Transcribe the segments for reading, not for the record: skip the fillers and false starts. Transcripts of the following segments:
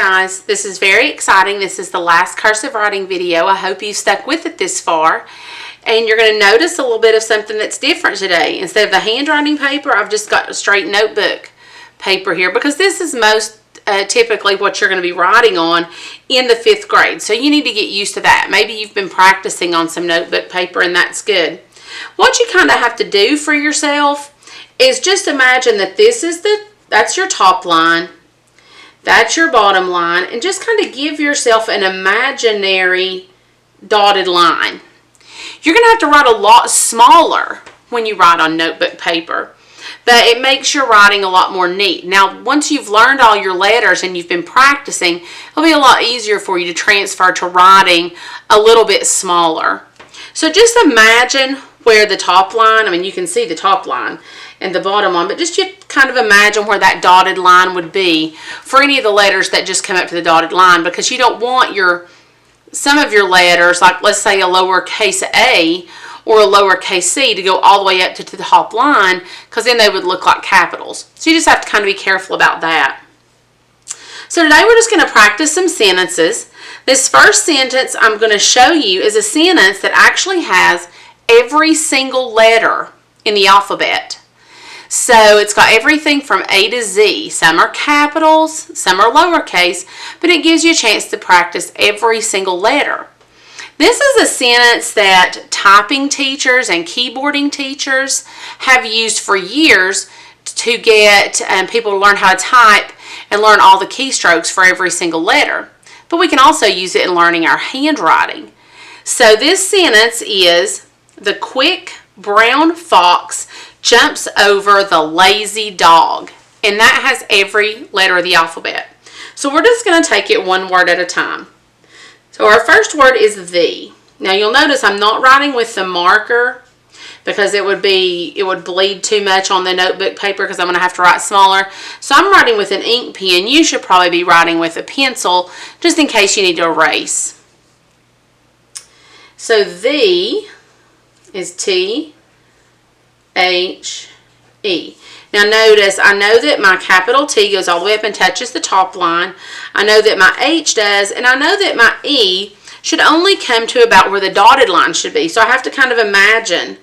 guys, this is very exciting. This is the last cursive writing video. I hope you stuck with it this far. And you're going to notice a little bit of something that's different today. Instead of the handwriting paper, I've just got a straight notebook paper here because this is most typically what you're going to be writing on in the 5th grade. So you need to get used to that. Maybe you've been practicing on some notebook paper and that's good. What you kind of have to do for yourself is just imagine that that's your top line. That's your bottom line, and just kind of give yourself an imaginary dotted line. You're going to have to write a lot smaller when you write on notebook paper, but it makes your writing a lot more neat. Now, once you've learned all your letters and you've been practicing, it'll be a lot easier for you to transfer to writing a little bit smaller. So just imagine where the top line, I mean, you can see the top line and the bottom line, but just you kind of imagine where that dotted line would be for any of the letters that just come up to the dotted line, because you don't want some of your letters, like let's say a lowercase a or a lowercase c, to go all the way up to the top line, because then they would look like capitals. So you just have to kind of be careful about that. So today we're just going to practice some sentences. This first sentence I'm going to show you is a sentence that actually has every single letter in the alphabet. So it's got everything from A to Z. Some are capitals, some are lowercase, but it gives you a chance to practice every single letter. This is a sentence that typing teachers and keyboarding teachers have used for years to get people to learn how to type and learn all the keystrokes for every single letter. But we can also use it in learning our handwriting. So this sentence is, the quick brown fox jumps over the lazy dog. And that has every letter of the alphabet. So we're just going to take it one word at a time. So our first word is the. Now you'll notice I'm not writing with the marker because it would bleed too much on the notebook paper because I'm going to have to write smaller. So I'm writing with an ink pen. You should probably be writing with a pencil just in case you need to erase. So the is T-H-E. Now notice, I know that my capital T goes all the way up and touches the top line. I know that my H does, and I know that my E should only come to about where the dotted line should be. So I have to kind of imagine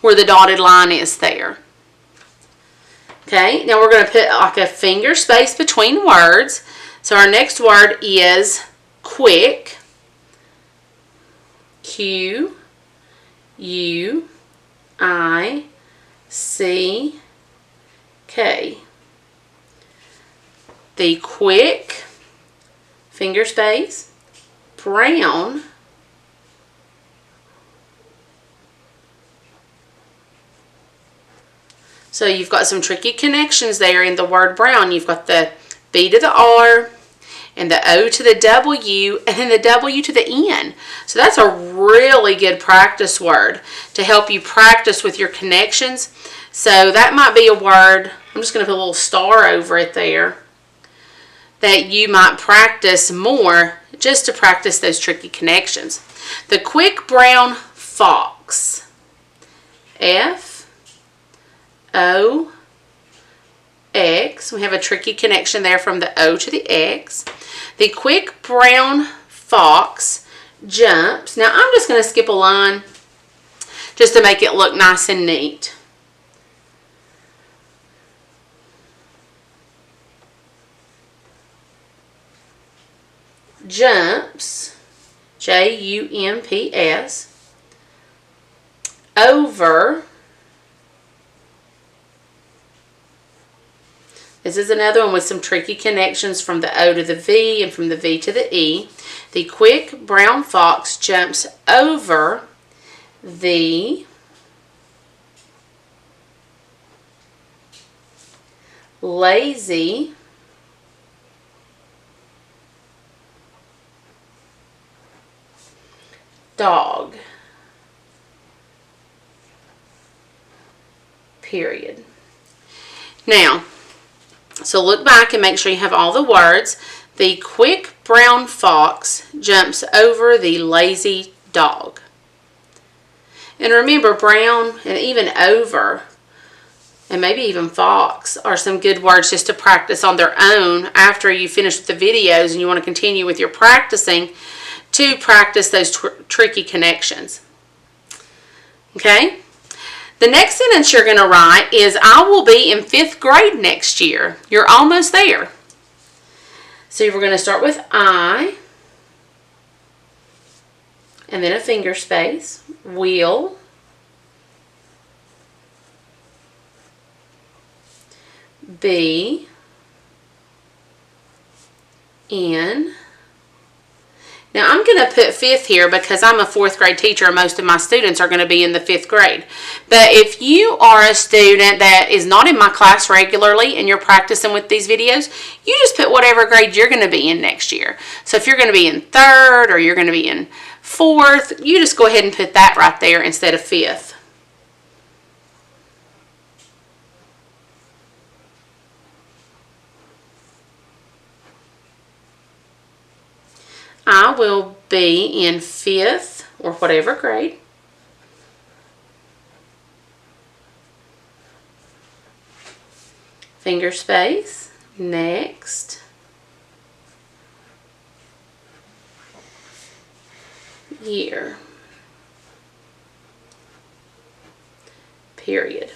where the dotted line is there. Okay, now we're going to put like a finger space between words. So our next word is quick. Q-U-I-C-K. The quick, finger space, brown, so you've got some tricky connections there in the word brown. You've got the B to the R, and the O to the W, and then the W to the N. So that's a really good practice word to help you practice with your connections. So that might be a word, I'm just going to put a little star over it there, that you might practice more just to practice those tricky connections. The quick brown fox. F-O-X. We have a tricky connection there from the O to the X. The quick brown fox jumps. Now I'm just going to skip a line just to make it look nice and neat. Jumps, J-U-M-P-S, over. This is another one with some tricky connections from the O to the V and from the V to the E. The quick brown fox jumps over the lazy dog. Period. Now, so look back and make sure you have all the words. The quick brown fox jumps over the lazy dog. And remember, brown and even over and maybe even fox are some good words just to practice on their own after you finish with the videos and you want to continue with your practicing to practice those tricky connections. Okay? The next sentence you're going to write is, I will be in 5th grade next year. You're almost there. So we're going to start with I, and then a finger space, will be in. Now I'm going to put 5th here because I'm a 4th grade teacher and most of my students are going to be in the 5th grade. But if you are a student that is not in my class regularly and you're practicing with these videos, you just put whatever grade you're going to be in next year. So if you're going to be in 3rd or you're going to be in 4th, you just go ahead and put that right there instead of 5th. I will be in 5th or whatever grade. Finger space, next year. Period.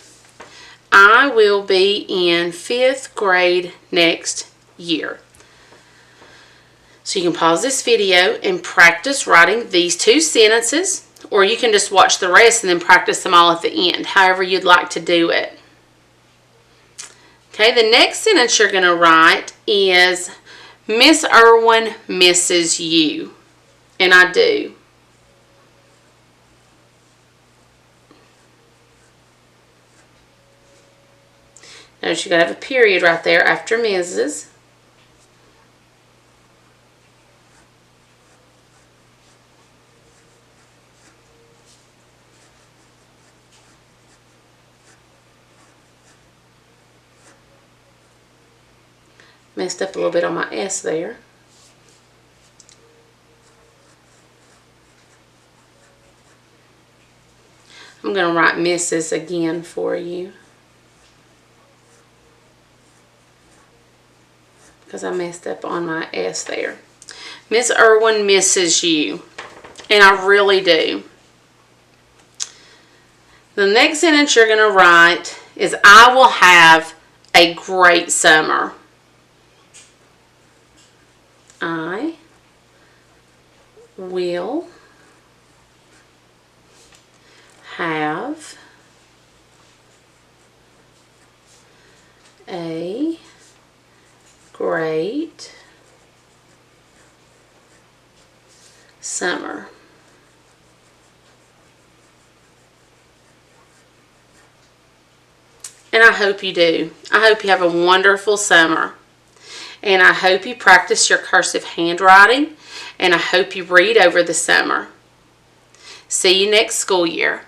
I will be in 5th grade next year. So you can pause this video and practice writing these 2 sentences, or you can just watch the rest and then practice them all at the end, however you'd like to do it. Okay, the next sentence you're going to write is, Miss Irwin misses you. And I do. Notice you're going to have a period right there after Mrs. Messed up a little bit on my S there. I'm going to write Mrs. again for you, because I messed up on my S there. Miss Irwin misses you, and I really do. The next sentence you're going to write is, I will have a great summer. I will have a great summer. And I hope you do. I hope you have a wonderful summer. And I hope you practice your cursive handwriting. And I hope you read over the summer. See you next school year.